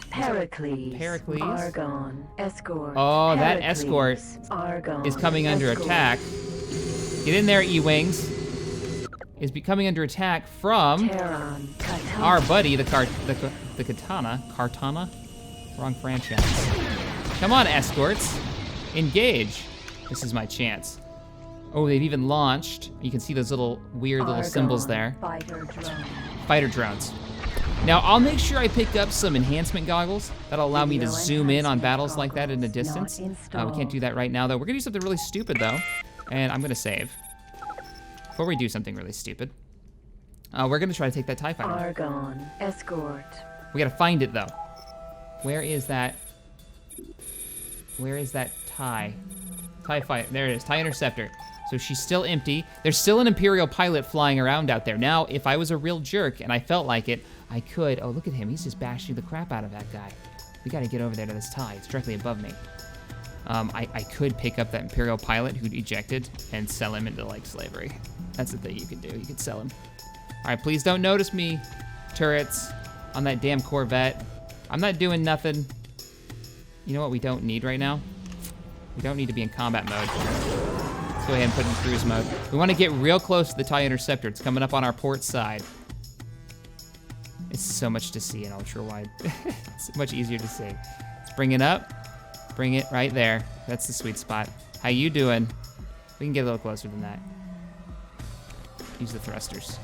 Pericles. Pericles? Argon, escort. Oh, that Pericles. escort Argon, is coming under escort. attack. Get in there, E-Wings. Is becoming under attack from Terran, Katana. our buddy, the Katana. Kartana? Wrong franchise. Come on, escorts. Engage. This is my chance. Oh, they've even launched. You can see those little weird little Argon, symbols there. Fighter drone. Fighter drones. Now, I'll make sure I pick up some enhancement goggles that'll allow me to Video zoom in on enhancement battles like that in the goggles not distance. We installed. can't do that right now, though. We're gonna do something really stupid, though. And I'm gonna save. Before we do something really stupid, we're gonna try to take that TIE fighter. Argon, escort. We gotta find it, though. Where is that? Where is that TIE? TIE fighter. There it is. TIE interceptor. So she's still empty. There's still an Imperial pilot flying around out there. Now, if I was a real jerk and I felt like it, I could. Oh, look at him. He's just bashing the crap out of that guy. We gotta get over there to this TIE. It's directly above me. I could pick up that Imperial pilot who'd ejected and sell him into, like, slavery. That's the thing you could do. You could sell him. All right, please don't notice me, turrets, on that damn Corvette. I'm not doing nothing. You know what we don't need right now? We don't need to be in combat mode. Let's go ahead and put it in cruise mode. We want to get real close to the TIE Interceptor. It's coming up on our port side. It's so much to see in ultra-wide. It's much easier to see. Let's bring it up. Bring it right there. That's the sweet spot. How you doing? We can get a little closer than that. Use the thrusters.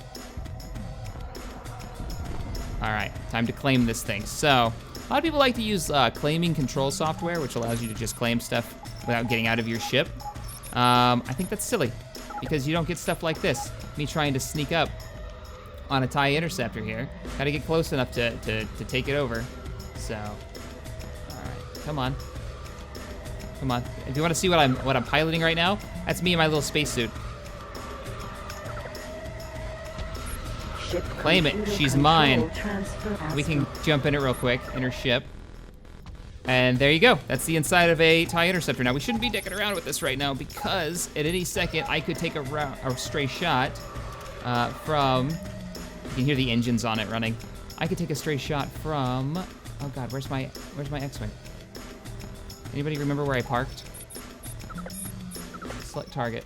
All right, time to claim this thing. So, a lot of people like to use claiming control software, which allows you to just claim stuff without getting out of your ship. I think that's silly, because you don't get stuff like this. Me trying to sneak up on a TIE Interceptor here. Gotta get close enough to take it over. So, all right, come on. Come on. If you want to see what I'm piloting right now, that's me in my little spacesuit. Ship Claim it. computer She's control mine. transfer We can jump in it real quick in her ship. And there you go. That's the inside of a TIE Interceptor. Now, we shouldn't be dicking around with this right now because at any second, I could take a stray shot from... You can hear the engines on it running. I could take a stray shot from... Oh, God, where's my X-Wing? Anybody remember where I parked? Select target.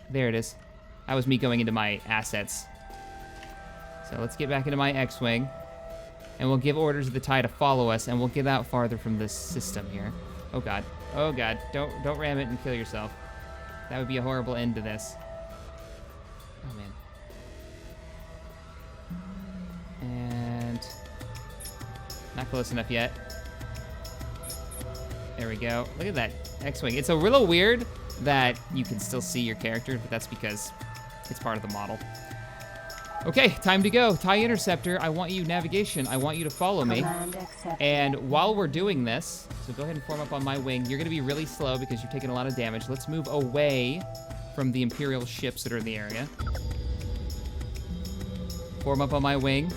There it is. That was me going into my assets. So let's get back into my X-Wing. And we'll give orders to the TIE to follow us, and we'll get out farther from this system here. Oh, God. Oh, God. Don't ram it and kill yourself. That would be a horrible end to this. Oh, man. And... Not close enough yet. There we go. Look at that X-Wing. It's a little weird that you can still see your character, but that's because it's part of the model. Okay, time to go. TIE Interceptor, I want you navigation. I want you to follow me. And while we're doing this, so go ahead and form up on my wing. You're gonna be really slow because you're taking a lot of damage. Let's move away from the Imperial ships that are in the area. Form up on my wing.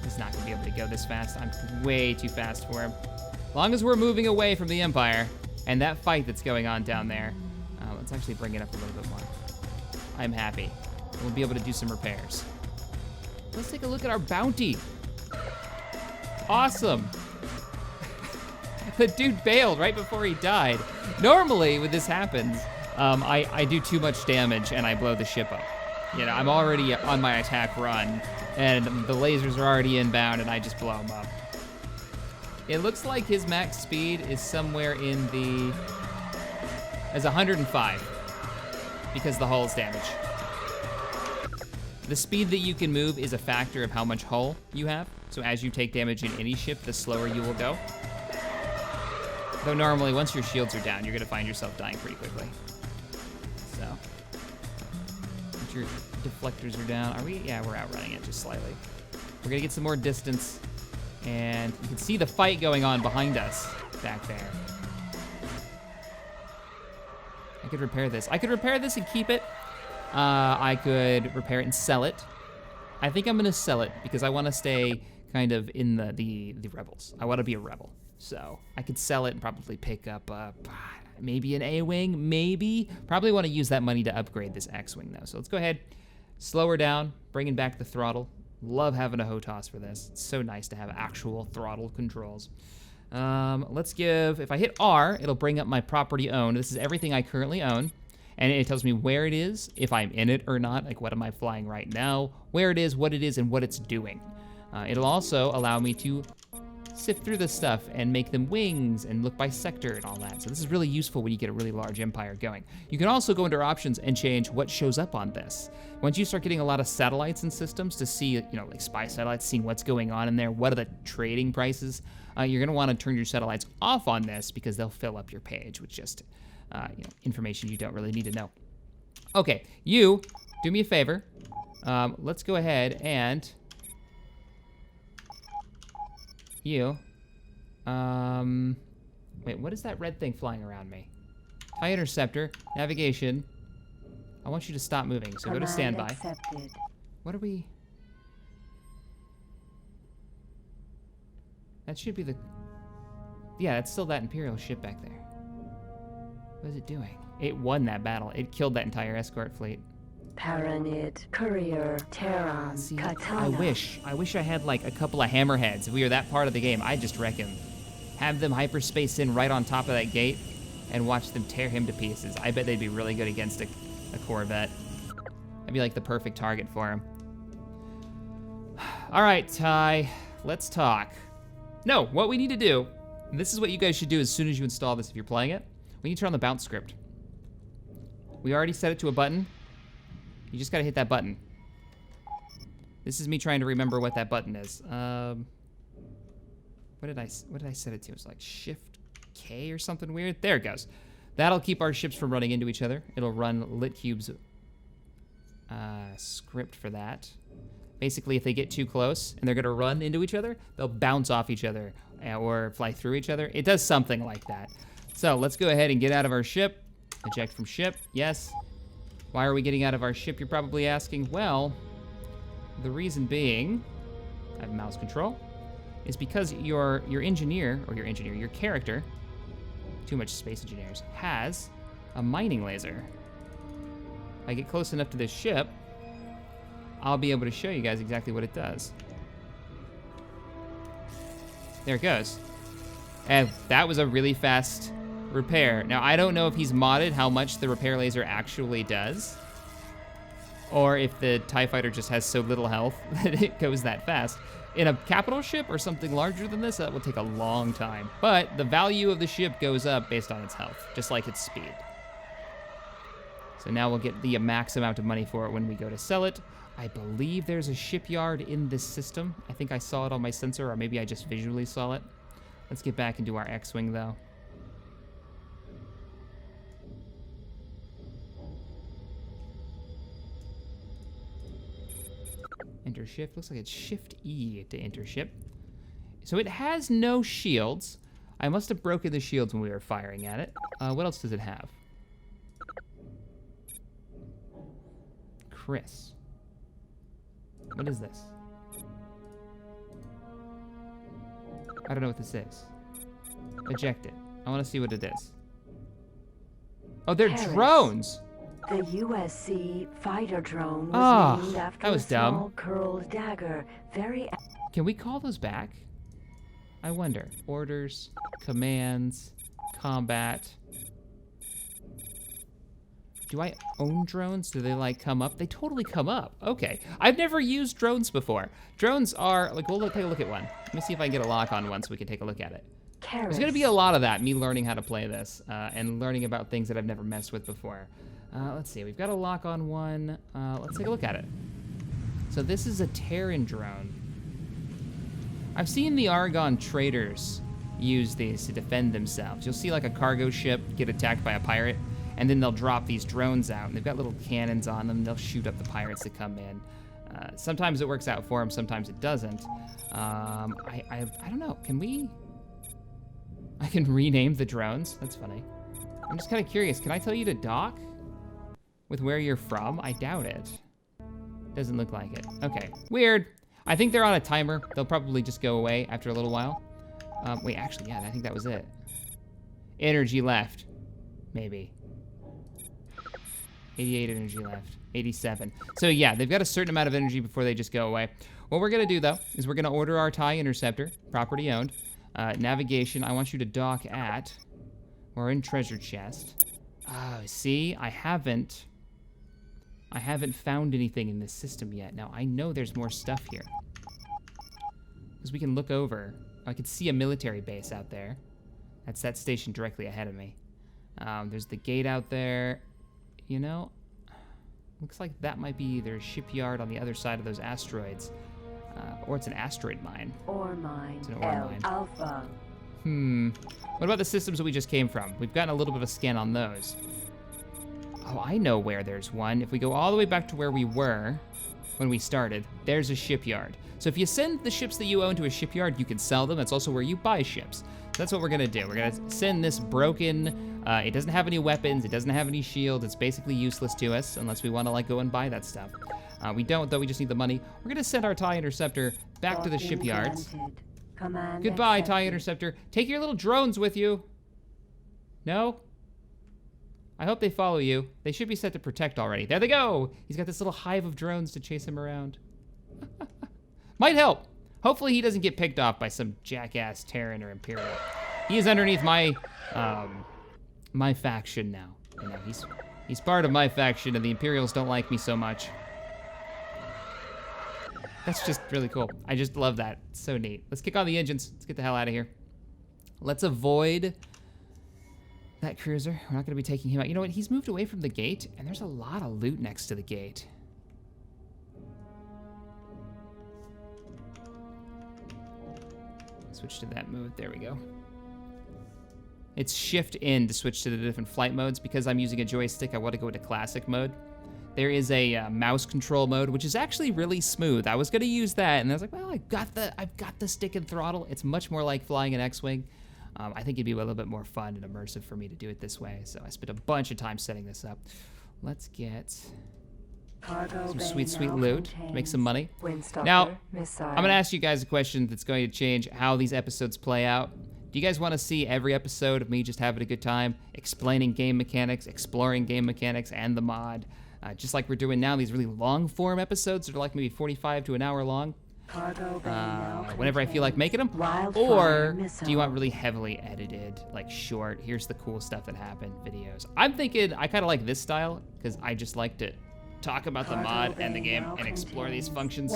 He's not gonna be able to go this fast. I'm way too fast for him. As long as we're moving away from the Empire and that fight that's going on down there, let's actually bring it up a little bit more. I'm happy. We'll be able to do some repairs. Let's take a look at our bounty. Awesome. The dude bailed right before he died. Normally, when this happens, I do too much damage and I blow the ship up. You know, I'm already on my attack run, and the lasers are already inbound, and I just blow them up. It looks like his max speed is somewhere in the... as 105, because the hull is damaged. The speed that you can move is a factor of how much hull you have. So as you take damage in any ship, the slower you will go. Though normally, once your shields are down, you're gonna find yourself dying pretty quickly. So, once your deflectors are down, are we? Yeah, we're outrunning it just slightly. We're gonna get some more distance, and you can see the fight going on behind us back there. I could repair this. I could repair this and keep it. I could repair it and sell it. I think I'm gonna sell it because I want to stay kind of in the rebels. I want to be a rebel, so I could sell it and probably pick up maybe an A-wing, maybe. Probably want to use that money to upgrade this X-wing though. So let's go ahead, slow her down, bringing back the throttle. Love having a HOTAS for this. It's so nice to have actual throttle controls. Let's give, if I hit R, it'll bring up my property owned. This is everything I currently own. And it tells me where it is, if I'm in it or not, like what am I flying right now, where it is, and what it's doing. It'll also allow me to sift through this stuff and make them wings and look by sector and all that. So this is really useful when you get a really large empire going. You can also go into our options and change what shows up on this. Once you start getting a lot of satellites and systems to see, you know, like spy satellites, seeing what's going on in there, what are the trading prices, you're gonna wanna turn your satellites off on this because they'll fill up your page with just you know, information you don't really need to know. Okay, you, do me a favor. Let's go ahead and... You. Wait, what is that red thing flying around me? TIE Interceptor, navigation. I want you to stop moving, so go to standby. Accepted. What are we... That should be the... Yeah, that's still that Imperial ship back there. What is it doing? It won that battle. It killed that entire escort fleet. Paranid, Courier, Terran, See, Katana. I wish I had like a couple of hammerheads. If we were that part of the game, I'd just wreck him. Have them hyperspace in right on top of that gate and watch them tear him to pieces. I bet they'd be really good against a Corvette. That'd be like the perfect target for him. All right, Ty, let's talk. No, what we need to do, and this is what you guys should do as soon as you install this if you're playing it, we need to turn on the bounce script. We already set it to a button. You just gotta hit that button. This is me trying to remember what that button is. What did I set it to? It was like Shift K or something weird. There it goes. That'll keep our ships from running into each other. It'll run LitCube's script for that. Basically, if they get too close and they're gonna run into each other, they'll bounce off each other or fly through each other. It does something like that. So let's go ahead and get out of our ship. Eject from ship, yes. Why are we getting out of our ship, you're probably asking? Well, the reason being, I have mouse control. is because your character, too much space engineers, has a mining laser. If I get close enough to this ship, I'll be able to show you guys exactly what it does. There it goes. And that was a really fast repair. Now, I don't know if he's modded how much the repair laser actually does, or if the TIE fighter just has so little health that it goes that fast. In a capital ship or something larger than this, that will take a long time. But the value of the ship goes up based on its health, just like its speed. So now we'll get the max amount of money for it when we go to sell it. I believe there's a shipyard in this system. I think I saw it on my sensor, or maybe I just visually saw it. Let's get back into our X-Wing, though. Enter shift. Looks like it's Shift E to enter ship. So it has no shields. I must have broken the shields when we were firing at it. What else does it have? Chris. What is this? I don't know what this is. Eject it. I want to see what it is. Oh, they're Paris. Drones! The USC fighter drone was named after that was a small dumb. curled dagger. Very. Can we call those back? I wonder. Orders, commands, combat. Do I own drones? Do they like come up? They totally come up. Okay. I've never used drones before. Drones are, like, we'll take a look at one. Let me see if I can get a lock on one so we can take a look at it. There's gonna be a lot of that, me learning how to play this, and learning about things that I've never messed with before. Let's see, we've got a lock on one. Let's take a look at it. So this is a Terran drone. I've seen the Argon traders use these to defend themselves. You'll see like a cargo ship get attacked by a pirate, and then they'll drop these drones out, and they've got little cannons on them. They'll shoot up the pirates that come in. Sometimes it works out for them, sometimes it doesn't. I don't know, I can rename the drones. That's funny. I'm just kind of curious. Can I tell you to dock with where you're from? I doubt it. Doesn't look like it. Okay, weird. I think they're on a timer. They'll probably just go away after a little while. Wait, actually, yeah, I think that was it. Energy left, maybe. 88 energy left, 87. So yeah, they've got a certain amount of energy before they just go away. What we're gonna do though, is we're gonna order our TIE Interceptor, property owned. Navigation, I want you to dock at, we're in treasure chest. Oh, see, I haven't found anything in this system yet. Now, I know there's more stuff here. Because we can look over. I can see a military base out there. That's that station directly ahead of me. There's the gate out there. You know, looks like that might be either a shipyard on the other side of those asteroids. Or it's an asteroid mine. Ore mine. It's an ore mine. Alpha. What about the systems that we just came from? We've gotten a little bit of a scan on those. Oh, I know where there's one. If we go all the way back to where we were when we started, there's a shipyard. So if you send the ships that you own to a shipyard, you can sell them. That's also where you buy ships. That's what we're gonna do. We're gonna send this broken, it doesn't have any weapons, it doesn't have any shields, it's basically useless to us unless we wanna like go and buy that stuff. We don't though, we just need the money. We're gonna send our TIE Interceptor back to the shipyards. Command Goodbye, accepted. TIE Interceptor. Take your little drones with you. No? I hope they follow you. They should be set to protect already. There they go! He's got this little hive of drones to chase him around. Might help. Hopefully he doesn't get picked off by some jackass Terran or Imperial. He is underneath my, my faction now. You know, he's part of my faction, and the Imperials don't like me so much. That's just really cool. I just love that. It's so neat. Let's kick on the engines. Let's get the hell out of here. Let's avoid that cruiser. We're not gonna be taking him out. You know what? He's moved away from the gate, and there's a lot of loot next to the gate. Switch to that mode. There we go. It's shift in to switch to the different flight modes. Because I'm using a joystick, I want to go into classic mode. There is a mouse control mode, which is actually really smooth. I was gonna use that, and I was like, well, I've got the stick and throttle. It's much more like flying an X-Wing. I think it'd be a little bit more fun and immersive for me to do it this way. So I spent a bunch of time setting this up. Let's get Some sweet, sweet loot to make some money. Now, I'm going to ask you guys a question that's going to change how these episodes play out. Do you guys want to see every episode of me just having a good time, explaining game mechanics, exploring game mechanics, and the mod? Just like we're doing now, these really long-form episodes that are like maybe 45 to an hour long. Whenever I feel like making them. Or do you want really heavily edited, like short, here's the cool stuff that happened videos? I'm thinking I kind of like this style because I just like to talk about the mod and the game and explore these functions.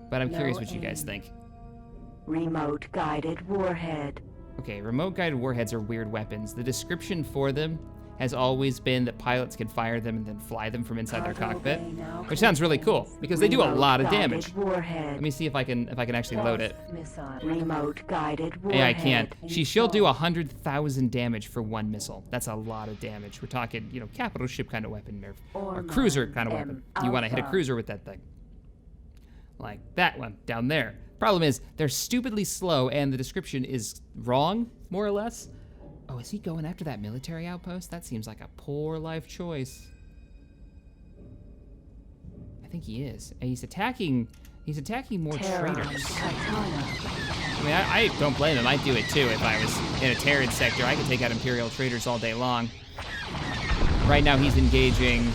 But I'm curious what you guys think. Remote guided warhead. Okay, remote guided warheads are weird weapons. The description for them has always been that pilots can fire them and then fly them from inside their cockpit, which sounds really cool because they do a lot of damage. Let me see if I can actually load it. Remote guided warhead. Yeah, I can't. She'll do 100,000 damage for one missile. That's a lot of damage. We're talking, you know, capital ship kind of weapon or cruiser kind of weapon. You want to hit a cruiser with that thing. Like that one down there. Problem is, they're stupidly slow and the description is wrong, more or less. Oh, is he going after that military outpost? That seems like a poor life choice. I think he is. And he's attacking more traders. I mean, I don't blame him. I'd do it too if I was in a Terran sector. I could take out Imperial traders all day long. Right now he's engaging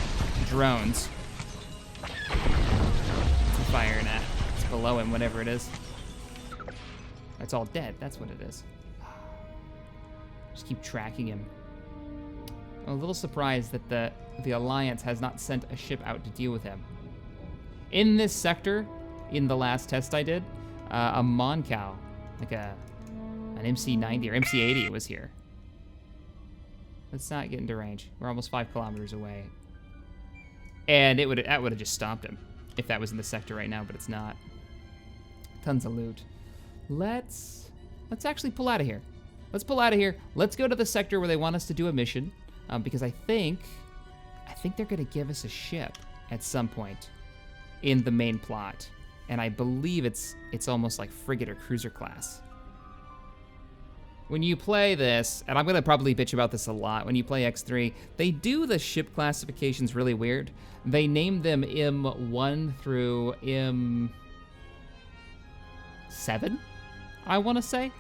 drones. He's firing at. It's below him, whatever it is. It's all dead. That's what it is. Just keep tracking him. I'm a little surprised that the Alliance has not sent a ship out to deal with him. In this sector, in the last test I did, a Moncal, like an MC-90 or MC-80 was here. Let's not get into range. We're almost 5 kilometers away. And that would have just stopped him if that was in the sector right now, but it's not. Tons of loot. Let's actually pull out of here. Let's pull out of here. Let's go to the sector where they want us to do a mission, because I think they're gonna give us a ship at some point in the main plot, and I believe it's almost like frigate or cruiser class. When you play this, and I'm gonna probably bitch about this a lot, when you play X3, they do the ship classifications really weird. They name them M1 through M7, I wanna say.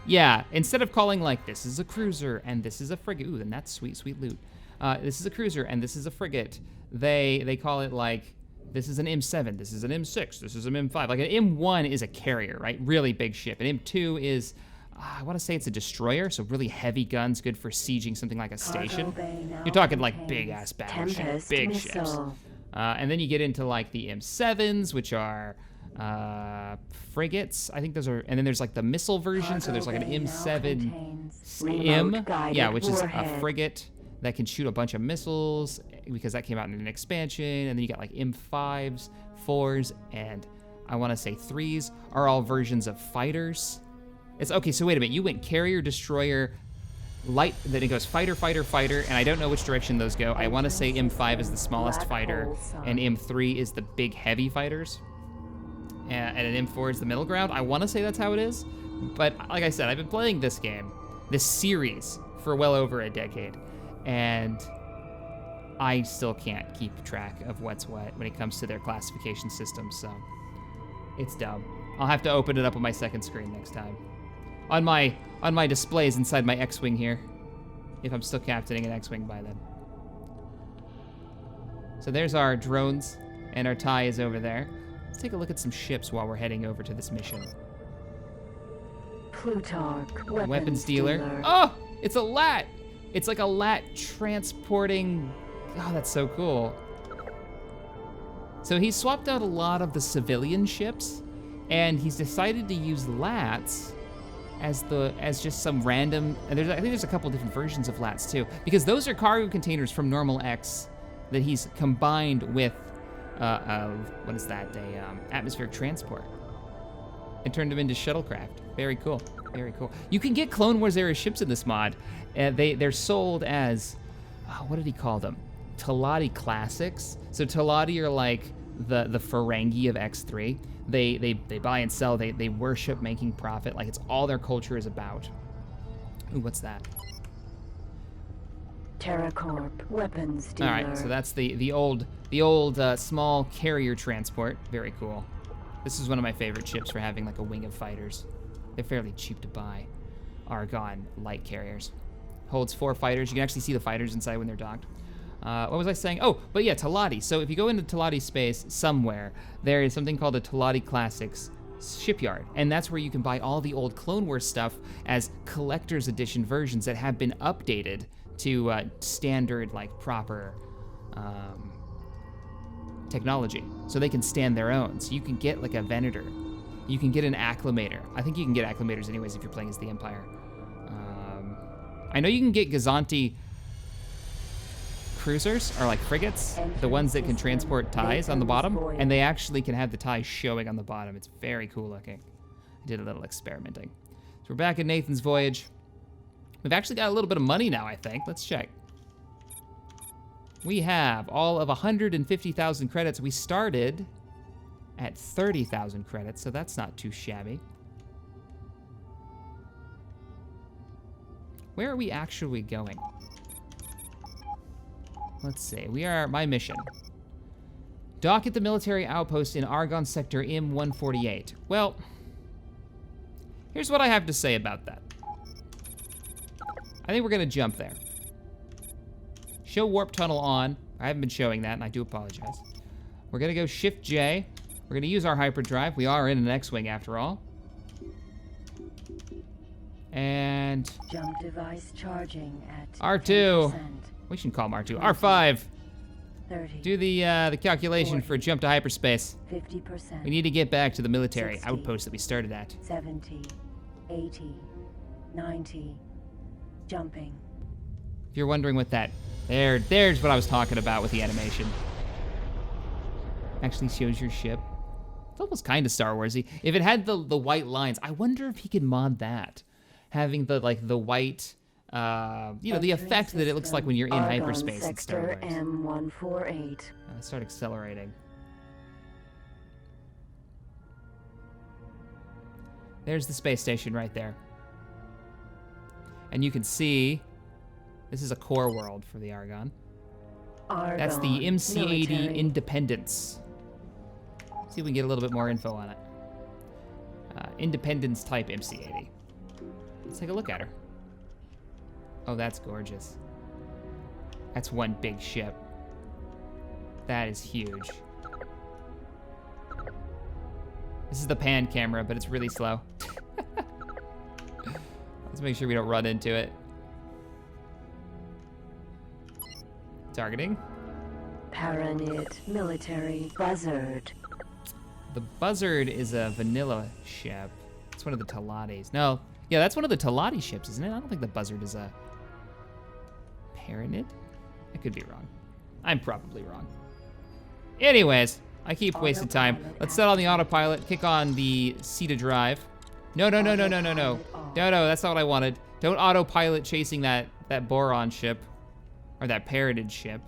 Yeah, instead of calling like, this is a cruiser and this is a frigate, ooh, then that's sweet, sweet loot. This is a cruiser and this is a frigate. They call it like, this is an M7, this is an M6, this is an M5. Like an M1 is a carrier, right? Really big ship. An M2 is, I wanna say it's a destroyer, so really heavy guns, good for sieging something like a station. You're talking like big ass battleship, big ships. And then you get into like the M7s, which are, frigates, I think those are, and then there's like the missile version, so there's like an M7M, yeah, which is a frigate that can shoot a bunch of missiles, because that came out in an expansion, and then you got like M5s, 4s, and I want to say 3s are all versions of fighters. It's, okay, so wait a minute, you went carrier, destroyer, light, then it goes fighter, fighter, fighter, and I don't know which direction those go. I want to say M5 is the smallest fighter, and M3 is the big heavy fighters. And an M4 is the middle ground. I want to say that's how it is, but like I said, I've been playing this game, this series, for well over a decade, and I still can't keep track of what's what when it comes to their classification system, so it's dumb. I'll have to open it up on my second screen next time. On my displays inside my X-Wing here, if I'm still captaining an X-Wing by then. So there's our drones, and our TIE is over there. Let's take a look at some ships while we're heading over to this mission. Plutarch, weapons dealer. Oh, it's a LAT. It's like a LAT transporting. Oh, that's so cool. So he's swapped out a lot of the civilian ships, and he's decided to use LATs as just some random. And I think there's a couple different versions of LATs too, because those are cargo containers from normal X that he's combined with. What is that? Atmospheric transport. And turned them into shuttlecraft. Very cool. Very cool. You can get Clone Wars era ships in this mod. They're sold as, what did he call them? Talati Classics. So Talati are like the Ferengi of X3. They buy and sell. They worship making profit. Like it's all their culture is about. Ooh, what's that? TerraCorp weapons dealer. All right, so that's the old small carrier transport. Very cool. This is one of my favorite ships for having like a wing of fighters. They're fairly cheap to buy. Argon light carriers. Holds 4 fighters. You can actually see the fighters inside when they're docked. What was I saying? Oh, but yeah, Teladi. So if you go into Teladi space somewhere, there is something called a Teladi Classics shipyard, and that's where you can buy all the old Clone Wars stuff as collector's edition versions that have been updated to standard, like, proper technology, so they can stand their own. So you can get like a Venator, you can get an Acclamator. I think you can get Acclamators anyways if you're playing as the Empire. I know you can get Gazanti cruisers, or like frigates, the ones that can transport ties on the bottom, and they actually can have the ties showing on the bottom. It's very cool looking. I did a little experimenting. So we're back at Nathan's voyage. We've actually got a little bit of money now, I think. Let's check. We have all of 150,000 credits. We started at 30,000 credits, so that's not too shabby. Where are we actually going? Let's see. We are my mission. Dock at the military outpost in Argon sector M148. Well, here's what I have to say about that. I think we're gonna jump there. Show warp tunnel on. I haven't been showing that, and I do apologize. We're gonna go Shift J. We're gonna use our hyperdrive. We are in an X-Wing after all. And Jump device charging at R2. 10%. We should call him R2. R5. 30. Do the calculation for jump to hyperspace. 50%. We need to get back to the military 60. outpost that we started at. 70. 80. 90. Jumping. If you're wondering what that, there's what I was talking about with the animation. Actually shows your ship. It's almost kind of Star Warsy. If it had the white lines, I wonder if he could mod that, having the white, the effect that it looks like when you're in Argon hyperspace in Star sector Wars. M148. Start accelerating. There's the space station right there. And you can see, this is a core world for the Argon. Argon That's the MC-80 military. Independence. See if we can get a little bit more info on it. Independence type MC-80. Let's take a look at her. Oh, that's gorgeous. That's one big ship. That is huge. This is the pan camera, but it's really slow. Let's make sure we don't run into it. Targeting. Paranid military buzzard. The Buzzard is a vanilla ship. It's one of the Teladis. No, yeah, that's one of the Teladi ships, isn't it? I don't think the Buzzard is a Paranid. I could be wrong. I'm probably wrong. Anyways, I keep wasting time. Let's set on the autopilot, kick on the CETA drive. No, that's not what I wanted. Don't autopilot chasing that Boron ship, or that Paranid ship.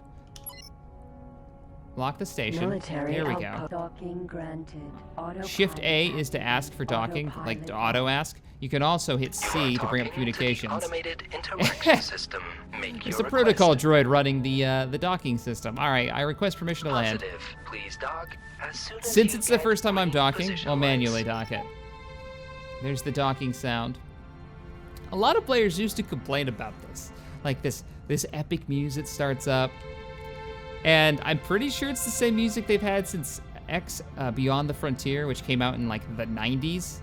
Lock the station. Military Here we go. outpost. Docking granted. Autopilot Shift A is to ask for docking, like to auto ask. You can also hit C to bring up communications. Automated interaction system. Make It's your a protocol request. droid running the docking system. All right, I request permission to land. Positive. Please dock as soon as Since you it's the get first time I'm green docking, position I'll manually lights. dock it. There's the docking sound. A lot of players used to complain about this. Like this epic music starts up. And I'm pretty sure it's the same music they've had since X Beyond the Frontier, which came out in like the 90s.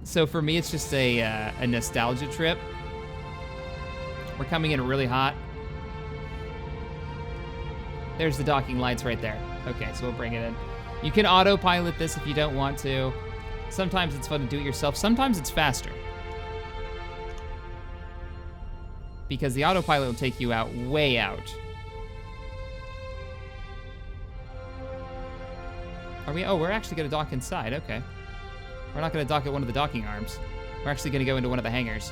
So for me, it's just a nostalgia trip. We're coming in really hot. There's the docking lights right there. Okay, so we'll bring it in. You can autopilot this if you don't want to. Sometimes it's fun to do it yourself. Sometimes it's faster. Because the autopilot will take you out, way out. Are we? Oh, we're actually gonna dock inside, okay. We're not gonna dock at one of the docking arms. We're actually gonna go into one of the hangars.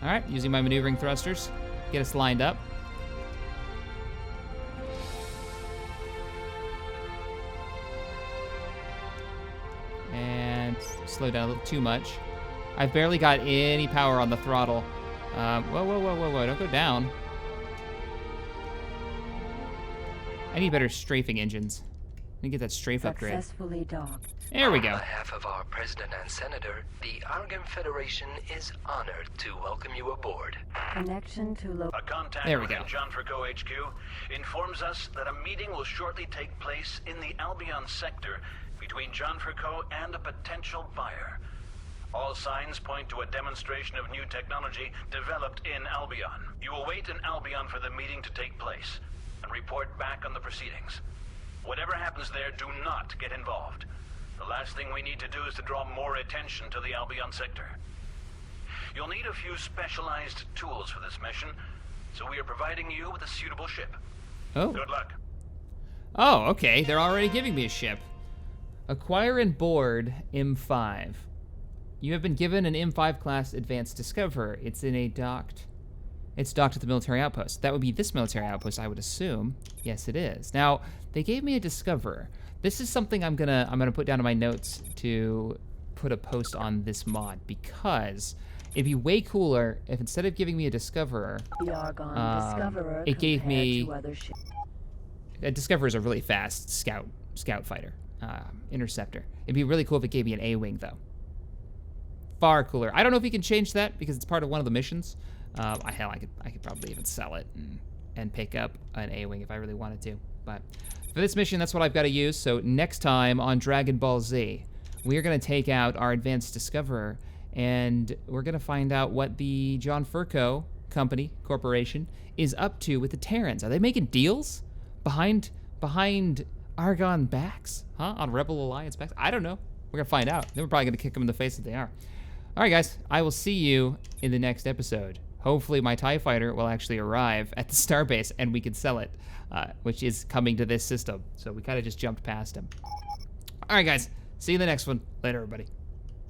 All right, using my maneuvering thrusters, get us lined up. And slow down a little too much. I've barely got any power on the throttle. Whoa, don't go down. I need better strafing engines. Let me get that strafe upgrade. Successfully docked. There we On go. behalf of our president and senator, the Argon Federation is honored to welcome you aboard. Connection to A contact There we within go. John Franco HQ informs us that a meeting will shortly take place in the Albion sector between John Franco and a potential buyer. All signs point to a demonstration of new technology developed in Albion. You will wait in Albion for the meeting to take place and report back on the proceedings. Whatever happens there, do not get involved. The last thing we need to do is to draw more attention to the Albion sector. You'll need a few specialized tools for this mission, so we are providing you with a suitable ship. Oh. Good luck. Oh, okay. They're already giving me a ship. Acquire and board M5. You have been given an M5 class advanced discoverer. It's docked at the military outpost. That would be this military outpost, I would assume. Yes, it is. Now, they gave me a discoverer. This is something I'm gonna put down in my notes to put a post on this mod, because it'd be way cooler if instead of giving me a discoverer, the Argon Discoverer. it gave compared me to other ships. a discoverer is a really fast scout fighter, interceptor. It'd be really cool if it gave me an A-wing though. Far cooler. I don't know if you can change that because it's part of one of the missions. Hell, I could probably even sell it and pick up an A-wing if I really wanted to. But for this mission, that's what I've got to use. So next time on Dragon Ball Z, we are going to take out our advanced discoverer, and we're going to find out what the John Furco corporation is up to with the Terrans. Are they making deals behind Argon backs? Huh? On Rebel Alliance backs? I don't know. We're going to find out. Then we're probably going to kick them in the face if they are. All right, guys. I will see you in the next episode. Hopefully my TIE fighter will actually arrive at the starbase and we can sell it, which is coming to this system. So we kind of just jumped past him. All right, guys. See you in the next one. Later, everybody.